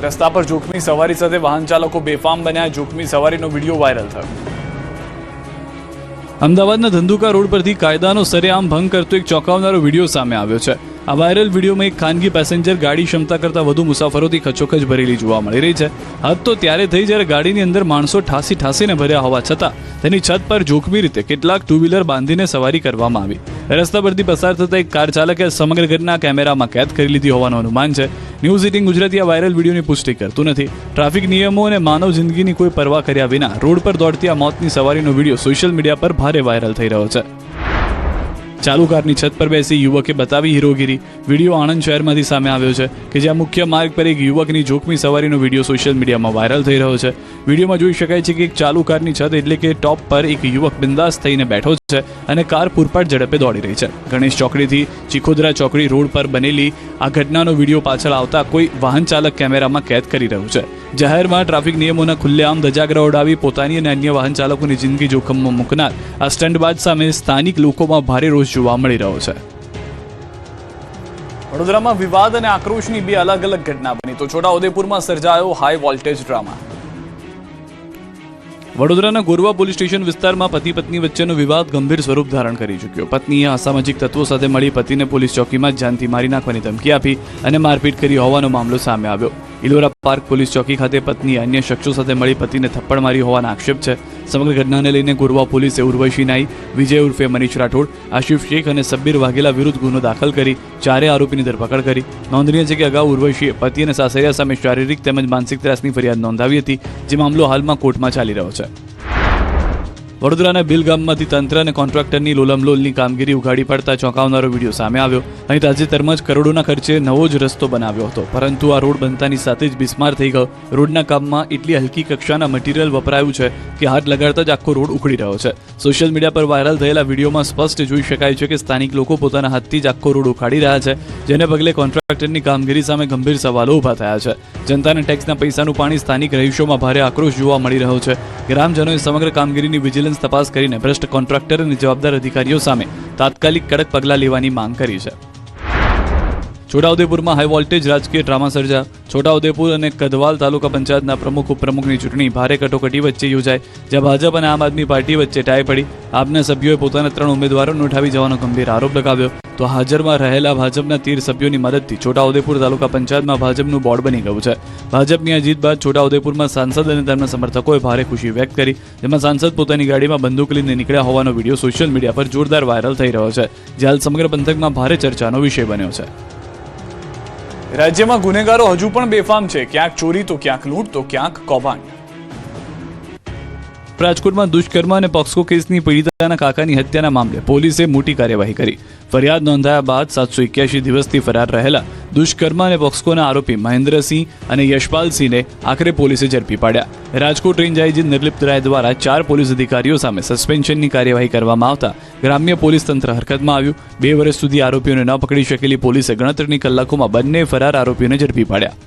રસ્તા પર જોખમી સવારી સાથે વાહન ચાલકો બેફામ બન્યા, જોખમી સવારીનો વિડીયો વાયરલ થયો। અમદાવાદના ધંધુકા રોડ પરથી કાયદાનો સરેઆમ ભંગ કરતો એક ચોંકાવનારો વિડીયો સામે આવ્યો છે। આ વાયરલ વિડીયોમાં એક ખાનગી પેસેન્જર ગાડી ક્ષમતા કરતાં વધુ મુસાફરોથી ખચોખચ ભરેલી જોવા મળી રહી છે। હદ તો ત્યારે થઈ જ્યારે ગાડીની અંદર માણસો ઠાસીને ભર્યા હોવા છતાં તેની છત પર જોખમી રીતે કેટલાક ટુ વ્હીલર બાંધીને સવારી કરવામાં આવી। રસ્તા પરથી પસાર થતા એક કાર ચાલકે સમગ્ર ઘટના કેમેરામાં કેદ કરી લીધી હોવાનું અનુમાન છે। ન્યૂઝ 18 ગુજરાતી આ વાયરલ વિડીયોની પુષ્ટિ કરતું નથી। ટ્રાફિક નિયમો અને માનવ જિંદગીની કોઈ પરવા કર્યા વિના રોડ પર દોડતી આ મોતની સવારીનો વિડીયો સોશિયલ મીડિયા પર ભારે વાયરલ થઈ રહ્યો છે। ચાલુ કારની છત પર બેસી યુવકે બતાવી હીરોગીરી। વિડીયો આણંદ શહેરમાંથી સામે આવ્યો છે કે જ્યાં મુખ્ય માર્ગ પર એક યુવકની જોખમી સવારીનો વિડીયો સોશિયલ મીડિયામાં વાયરલ થઈ રહ્યો છે। વિડીયોમાં જોઈ શકાય છે કે એક ચાલુ કારની છત એટલે કે ટોપ પર એક યુવક બિંદાસ થઈને બેઠો છે અને કાર પૂરપાટ ઝડપે દોડી રહી છે। ગણેશ ચોકડીથી ચીખોદરા ચોકડી રોડ પર બનેલી આ ઘટનાનો વિડીયો પાછળ આવતા કોઈ વાહન ચાલક કેમેરામાં કેદ કરી રહ્યું છે। જાહેરમાં ટ્રાફિક નિયમોના ખુલ્લેઆમ ધજાગરા ઉડાવી પોતાની અને અન્ય વાહન ચાલકોની જિંદગી જોખમમાં મૂકનાર આ સ્ટંટબાજ સામે સ્થાનિક લોકોમાં ભારે રોષ જોવા મળી રહ્યો છે। વડોદરામાં વિવાદ અને આક્રોશની બે અલગ અલગ ઘટના બની તો છોટાઉદેપુરમાં સર્જાયો હાઈ વોલ્ટેજ ડ્રામા। વડોદરાના ગોરવા પોલીસ સ્ટેશન વિસ્તારમાં પતિ પત્ની વચ્ચેનો વિવાદ ગંભીર સ્વરૂપ ધારણ કરી ચૂક્યો। પત્નીએ અસામાજિક તત્વો સાથે મળી પતિને પોલીસ ચોકીમાં જાનથી મારી નાખવાની ધમકી આપી અને મારપીટ કરી હોવાનો મામલો સામે આવ્યો। ઇલોરા પાર્ક પોલીસ ચોકી ખાતે પત્નીએ અન્ય શખ્સો સાથે મળી પતિને થપ્પડ મારી હોવાના આક્ષેપ છે। સમગ્ર ઘટનાને લઈને ગોરવા પોલીસે ઉર્વશી નાઈ, વિજય ઉર્ફે મનીષ રાઠોડ, આશિફ શેખ અને સબ્બીર વાઘેલા વિરુદ્ધ ગુનો દાખલ કરી ચારે આરોપીની ધરપકડ કરી। નોંધનીય છે કે અગાઉ ઉર્વશીએ પતિ અને સાસરિયા સામે શારીરિક તેમજ માનસિક ત્રાસની ફરિયાદ નોંધાવી હતી, જે મામલો હાલમાં કોર્ટમાં ચાલી રહ્યો છે। વડોદરાના બિલ ગામમાંથી તંત્ર અને કોન્ટ્રાક્ટરની લોલમલોલની કામગીરી ઉઘાડી પડતા ચોંકાવનારો વિડીયો સામે આવ્યો। અહીં તાજેતરમાં જ કરોડોના ખર્ચે નવો જ રસ્તો બનાવ્યો હતો, પરંતુ આ રોડ બનતાની સાથે જ બિસ્માર થઈ ગયો। રોડના કામમાં એટલી હલકી કક્ષાના મટીરીયલ વપરાયું છે કે હાથ લગાડતા જ આખો રોડ ઉખડી રહ્યો છે। સોશિયલ મીડિયા પર વાયરલ થયેલા વિડીયોમાં સ્પષ્ટ જોઈ શકાય છે કે સ્થાનિક લોકો પોતાના હાથથી જ આખો રોડ ઉખાડી રહ્યા છે, જેને પગલે કોન્ટ્રાક્ટરની કામગીરી સામે ગંભીર સવાલો ઊભા થયા છે। જનતાના ટેક્સના પૈસાનું પાણી સ્થાનિક રહીશોમાં ભારે આક્રોશ જોવા મળી રહ્યો છે। ગ્રામજનોએ સમગ્ર કામગીરીની વિજિલન્સ તપાસ કરીને ભ્રષ્ટ કોન્ટ્રાક્ટર અને જવાબદાર અધિકારીઓ સામે તાત્કાલિક કડક પગલાં લેવાની માંગ કરી છે। છોટાઉદેપુરમાં હાઈ વોલ્ટેજ રાજકીય ડ્રામા સર્જા। છોટાઉદેપુર અને કદવાલ તાલુકા પંચાયતના પ્રમુખ ઉપપ્રમુખની ચૂંટણી ભારે કટોકટી વચ્ચે યોજાઈ, જ્યાં ભાજપ અને આમ આદમી પાર્ટી વચ્ચે ટાઈ પડી। આપના સભ્યોએ પોતાના 3 ઉમેદવારોને ઉઠાવી જવાનો ગંભીર આરોપ લગાવ્યો, તો હાજરમાં રહેલા ભાજપના 13 સભ્યોની મદદથી છોટાઉદેપુર તાલુકા પંચાયતમાં ભાજપનું બોર્ડ બની ગયું છે। ભાજપની આ જીત બાદ છોટાઉદેપુરમાં સાંસદ અને તેમના સમર્થકોએ ભારે ખુશી વ્યક્ત કરી, જેમાં સાંસદ પોતાની ગાડીમાં બંદૂક લઈને નીકળ્યા હોવાનો વિડીયો સોશિયલ મીડિયા પર જોરદાર વાયરલ થઈ રહ્યો છે, જે હાલ સમગ્ર પંથકમાં ભારે ચર્ચાનો વિષય બન્યો છે। રાજ્યમાં ગુનેગારો હજુ પણ બેફામ છે, ક્યાંક ચોરી તો ક્યાંક લૂંટ તો ક્યાંક કૌભાંડ। રાજકોટમાં દુષ્કર્મ અને પોક્સો કેસની પીડિતાના કાકાની હત્યાના મામલે પોલીસે મોટી કાર્યવાહી કરી। ફરિયાદ નોંધાયા બાદ 781 દિવસથી ફરાર રહેલા દુષ્કર્મ અને પોક્સોના આરોપી મહેન્દ્રસિંહ અને યશપાલસિંહને આખરે પોલીસે ઝડપી પાડ્યા। રાજકોટ રેન્જ આઈજી નિર્લિપ્ત રાય દ્વારા 4 પોલીસ અધિકારીઓ સામે સસ્પેન્શનની કાર્યવાહી કરવામાં આવતા ગ્રામ્ય પોલીસ તંત્ર હરકતમાં આવ્યું। 2 વર્ષ સુધી આરોપીઓને ન પકડી શકેલી પોલીસે ગણતરીની કલાકોમાં બંને ફરાર આરોપીઓને ઝડપી પાડ્યા।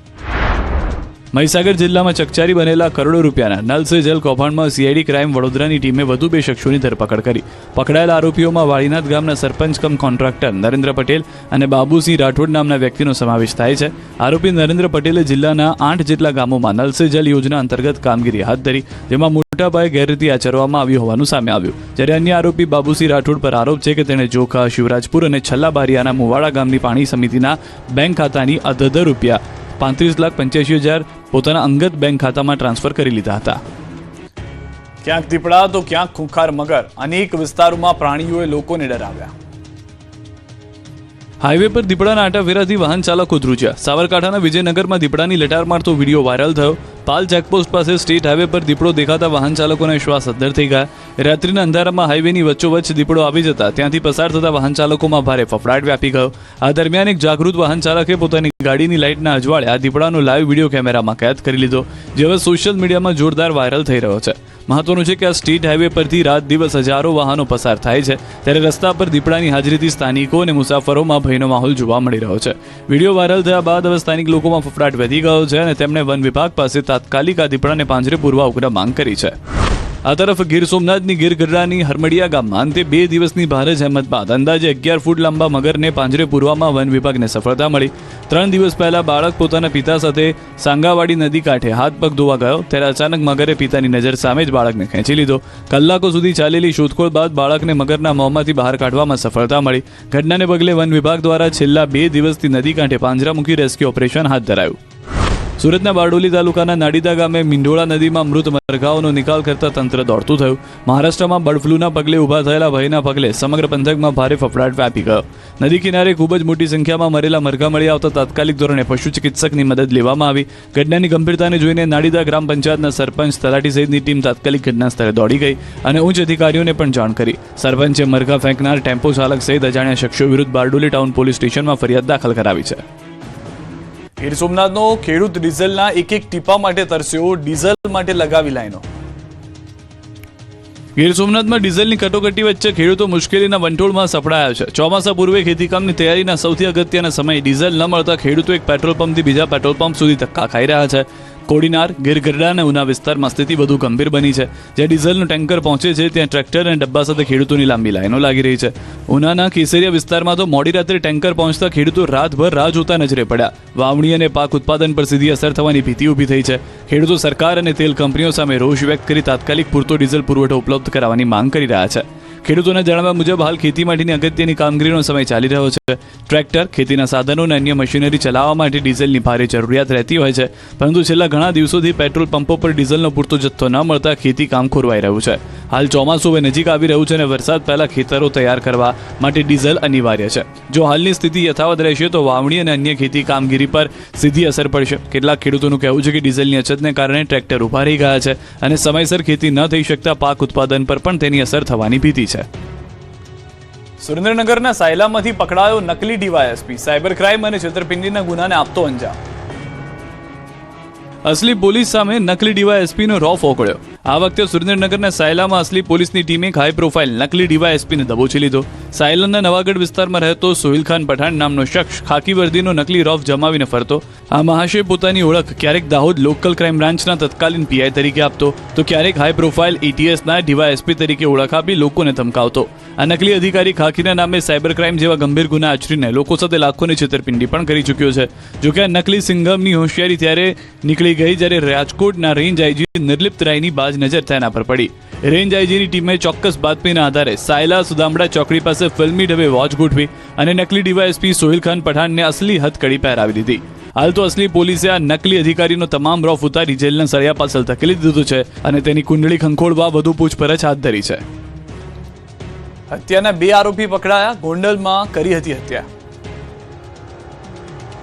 મહીસાગર જિલ્લામાં ચકચારી બનેલા કરોડો રૂપિયાના નલ સે જલ કૌભાંડમાં સીઆઈડી ક્રાઇમ વડોદરાની ટીમે વધુ 2 શખ્સોની ધરપકડ કરી। પકડાયેલા આરોપીઓમાં વાળીનાથ ગામના સરપંચ કમ કોન્ટ્રાક્ટર નરેન્દ્ર પટેલ અને બાબુસિંહ રાઠોડ નામના વ્યક્તિનો સમાવેશ થાય છે। આરોપી નરેન્દ્ર પટેલે જિલ્લાના 8 જેટલા ગામોમાં નલ સે જલ યોજના અંતર્ગત કામગીરી હાથ ધરી, જેમાં મોટા પાયે ગેરરીતિ આચરવામાં આવી હોવાનું સામે આવ્યું। જ્યારે અન્ય આરોપી બાબુસિંહ રાઠોડ પર આરોપ છે કે તેણે જોખા, શિવરાજપુર અને છલ્લા બારિયાના મુવાડા ગામની પાણી સમિતિના બેંક ખાતાની અધધ રૂપિયા 35,85,000 પોતાના અંગત બેંક ખાતામાં ટ્રાન્સફર કરી લીધા હતા। ક્યાંક દીપડા તો ક્યાંક ખૂંખાર મગર, અનેક વિસ્તારોમાં પ્રાણીઓએ લોકોને ડરાવ્યા। હાઈવે પર દીપડાના આટાફેરાથી વાહન ચાલકો ધ્રુજ્યા। સાબરકાંઠાના વિજયનગરમાં દીપડાની લટાર મારતો વિડીયો વાયરલ થયો। પાલ ચેકપોસ્ટ પાસે સ્ટેટ હાઈવે પર દીપડો દેખાતા વાહન ચાલકોના શ્વાસ અદ્ધર થઈ ગયા। રાત્રિના અંધારામાં હાઈવેની વચ્ચોવચ્ચ દીપડો આવી જતા ત્યાંથી પસાર થતા વાહન ચાલકોમાં ભારે ફફડાટ વ્યાપી ગયો। આ દરમિયાન એક જાગૃત વાહન ચાલકે પોતાની ગાડીની લાઇટના અજવાળે આ દીપડાનો લાઈવ વિડીયો કેમેરામાં કેદ કરી લીધો, જે હવે સોશિયલ મીડિયામાં જોરદાર વાયરલ થઈ રહ્યો છે। મહત્વનું છે કે આ સ્ટેટ હાઈવે પરથી રાત દિવસ હજારો વાહનો પસાર થાય છે, ત્યારે રસ્તા પર દીપડાની હાજરીથી સ્થાનિકો અને મુસાફરોમાં ભયનો માહોલ જોવા મળી રહ્યો છે। વિડીયો વાયરલ થયા બાદ હવે સ્થાનિક લોકોમાં ફફડાટ વધી ગયો છે અને તેમણે વન વિભાગ પાસે તાત્કાલિક આ દીપડાને પાંજરે પૂરવા ઉગ્ર માંગ કરી છે। આ તરફ ગીર સોમનાથની ગીરગઢડાની હરમડિયા ગામમાં અંતે 2 દિવસની ભારે જહેમત બાદ અંદાજે 11 ફૂટ લાંબા મગરને પાંજરે પૂરવામાં વન વિભાગને સફળતા મળી. 3 દિવસ પહેલા બાળક પોતાના પિતા સાથે સાંગાવાડી નદી કાંઠે હાથ પગ ધોવા ગયો ત્યારે અચાનક મગરે પિતાની નજર સામે જ બાળકને ખેંચી લીધો. કલાકો સુધી ચાલેલી શોધખોળ બાદ બાળકને મગરના મોંમાંથી બહાર કાઢવામાં સફળતા મળી. ઘટનાને પગલે વન વિભાગ દ્વારા છેલ્લા 2 દિવસથી નદી કાંઠે પાંજરા મૂકી રેસ્ક્યુ ઓપરેશન હાથ ધરાયું. સુરતના બારડોલી તાલુકાના નાડીદા ગામે મીંઢોળા નદીમાં મૃત મરઘાઓનો નિકાલ કરતા તંત્ર દોડતું થયું. મહારાષ્ટ્રમાં બર્ડ ફ્લૂના પગલે ઊભા થયેલા ભયના પગલે સમગ્ર પંથકમાં ભારે ફફડાટ વ્યાપી ગયો. નદી કિનારે ખૂબ જ મોટી સંખ્યામાં મરેલા મરઘા મળી આવતા તાત્કાલિક ધોરણે પશુ ચિકિત્સકની મદદ લેવામાં આવી. ઘટનાની ગંભીરતાને જોઈને નાડીદા ગ્રામ પંચાયતના સરપંચ તલાટી સહિતની ટીમ તાત્કાલિક ઘટના સ્થળે દોડી ગઈ અને ઉચ્ચ અધિકારીઓને પણ જાણ કરી. સરપંચે મરઘા ફેંકનાર ટેમ્પો ચાલક સહિત અજાણ્યા શખ્સો વિરુદ્ધ બારડોલી ટાઉન પોલીસ સ્ટેશનમાં ફરિયાદ દાખલ કરાવી છે. ગીર સોમનાથનો ખેડૂત ડીઝલના એક ટીપા માટે તરસ્યો, ડીઝલ માટે લગાવી લાઈનો. ગીર સોમનાથમાં ડીઝલની કટોકટી વચ્ચે ખેડૂતો મુશ્કેલીના વંટોળમાં સપડાયા છે. ચોમાસા પૂર્વે ખેતીકામની તૈયારીના સૌથી અગત્યના સમયે ડીઝલ ન મળતા ખેડૂતો એક પેટ્રોલ પંપથી બીજા પેટ્રોલ પંપ સુધી ધક્કા ખાઈ રહ્યા છે. કોડીનાર, ગીરગઢડા અને ઉના વિસ્તારમાં સ્થિતિ વધુ ગંભીર બની છે. જ્યાં ડીઝલનું ટેન્કર પહોંચે છે ત્યાં ટ્રેક્ટર અને ડબ્બા સાથે ખેડૂતોની લાંબી લાઈનો લાગી રહી છે. ઉનાના કેસરિયા વિસ્તારમાં તો મોડી રાત્રે ટેન્કર પહોંચતા ખેડૂતો રાતભર રાહ જોતા નજરે પડ્યા. વાવણી અને પાક ઉત્પાદન પર સીધી અસર થવાની ભીતિ ઊભી થઈ છે. ખેડૂતો સરકાર અને તેલ કંપનીઓ સામે રોષ વ્યક્ત કરી તાત્કાલિક પૂરતો ડીઝલ પુરવઠો ઉપલબ્ધ કરાવવાની માંગ કરી રહ્યા છે. ખેડૂતોના જણાવ્યા મુજબ હાલ ખેતી માટેની અગત્યની કામગીરીનો સમય ચાલી રહ્યો છે. ટ્રેક્ટર, ખેતીના સાધનો અને અન્ય મશીનરી ચલાવવા માટે ડીઝલની ભારે જરૂરિયાત રહેતી હોય છે. પરંતુ છેલ્લા ઘણા દિવસોથી પેટ્રોલ પંપો પર ડીઝલનો પૂરતો જથ્થો ન મળતા ખેતી કામ ખોરવાઈ રહ્યું છે. હાલ ચોમાસું હવે નજીક આવી રહ્યું છે અને વરસાદ પહેલા ખેતરો તૈયાર કરવા માટે ડીઝલ અનિવાર્ય છે. જો હાલની સ્થિતિ યથાવત રહેશે તો વાવણી અને અન્ય ખેતી કામગીરી પર સીધી અસર પડશે. કેટલાક ખેડૂતોનું કહેવું છે કે ડીઝલની અછતને કારણે ટ્રેક્ટર ઊભા રહી ગયા છે અને સમયસર ખેતી ન થઈ શકતા પાક ઉત્પાદન પર પણ તેની અસર થવાની ભીતિ છે. સુરેન્દ્રનગરના સાયલામાંથી પકડાયો નકલી ડીવાયએસપી, સાયબર ક્રાઇમ અને છેતરપિંડીના ગુનાને આપતો અંજામ. અસલી પોલીસ સામે નકલી ડીવાયએસપીનો રોફ ઓગળ્યો. આ વખતે સુરેન્દ્રનગરના સાયલામાં અસલી પોલીસની ટીમે એક હાઈ પ્રોફાઇલ નકલી ડીવાયએસપીને દબોચી લીધો. સાયલાના નવાગઢ વિસ્તારમાં રહેતો સોહિલ ખાન પઠાણ નામનો શખ્સ ખાકી વર્દીનો નકલી રોફ જમાવીને ફરતો. આ મહાશય પોતાની ઓળખ ક્યારેક દાહોદ લોકલ ક્રાઇમ બ્રાન્ચના તત્કાલીન પીઆઈ તરીકે આપતો તો ક્યારેક હાઈ પ્રોફાઇલ એટીએસના ડીવાયએસપી તરીકે ઓળખ આપી લોકોને ધમકાવતો. આ નકલી અધિકારી ખાકીના નામે સાયબર ક્રાઇમ જેવા ગંભીર ગુના આચરીને લોકો સાથે લાખોની છેતરપિંડી પણ કરી ચૂક્યો છે. જોકે આ નકલી સિંઘમની હોશિયારી ત્યારે નીકળી ગઈ જ્યારે રાજકોટના રેન્જ આઈજી નિર્લિપ્ત રાયની બાજ નજર તેના પર પડી. રેન્જ આઈજીની ટીમે ચોક્કસ બાતમીના આધારે સાયલા સુદામડા ચોકડી પાસે ફિલ્મી ઢબે વોચ ગોઠવી અને નકલી ડીવાયએસપી સોહિલ ખાન પઠાણને અસલી હથકડી પહેરાવી દીધી. હાલ તો અસલી પોલીસે આ નકલી અધિકારીનો તમામ રોફ ઉતારી જેલના સળિયા પાછળ ધકેલી દીધું છે અને તેની કુંડળી ખંખોળવા વધુ પૂછપરછ હાથ ધરી છે. હત્યાના 2 આરોપી પકડાયા, ગોંડલમાં કરી હતી હત્યા.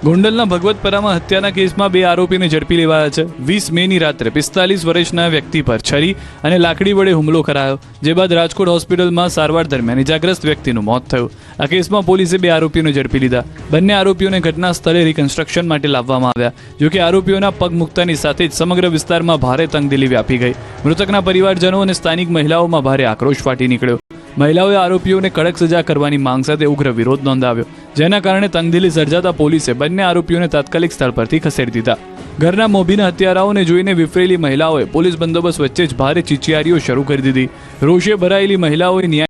ગોંડલના ભગવતપરામાં હત્યાના કેસમાં 2 આરોપીને ઝડપી લેવાયા છે. 20 મેની રાત્રે 45 વર્ષના વ્યક્તિ પર છરી અને લાકડી વડે હુમલો કરાયો, જે બાદ રાજકોટ હોસ્પિટલમાં સારવાર દરમિયાન ઇજાગ્રસ્ત વ્યક્તિનું મોત થયું. આ કેસમાં પોલીસે 2 આરોપીઓને ઝડપી લીધા. બંને આરોપીઓને ઘટના સ્થળે રિકન્સ્ટ્રક્શન માટે લાવવામાં આવ્યા. જોકે આરોપીઓના પગ મુકતાની સાથે જ સમગ્ર વિસ્તારમાં ભારે તંગદિલી વ્યાપી ગઈ. મૃતકના પરિવારજનો અને સ્થાનિક મહિલાઓમાં ભારે આક્રોશ ફાટી નીકળ્યો. મહિલાઓએ આરોપીઓને કડક સજા કરવાની માંગ સાથે ઉગ્ર વિરોધ નોંધાવ્યો, જેના કારણે તંગદિલી સર્જાતા પોલીસે બંને આરોપીઓને તાત્કાલિક સ્થળ પરથી ખસેડી દીધા. ઘરના મોભીના હત્યારાઓને જોઈને વિફરેલી મહિલાઓએ પોલીસ બંદોબસ્ત વચ્ચે જ ભારે ચીચિયારીઓ શરૂ કરી દીધી. રોષે ભરાયેલી મહિલાઓએ ન્યાય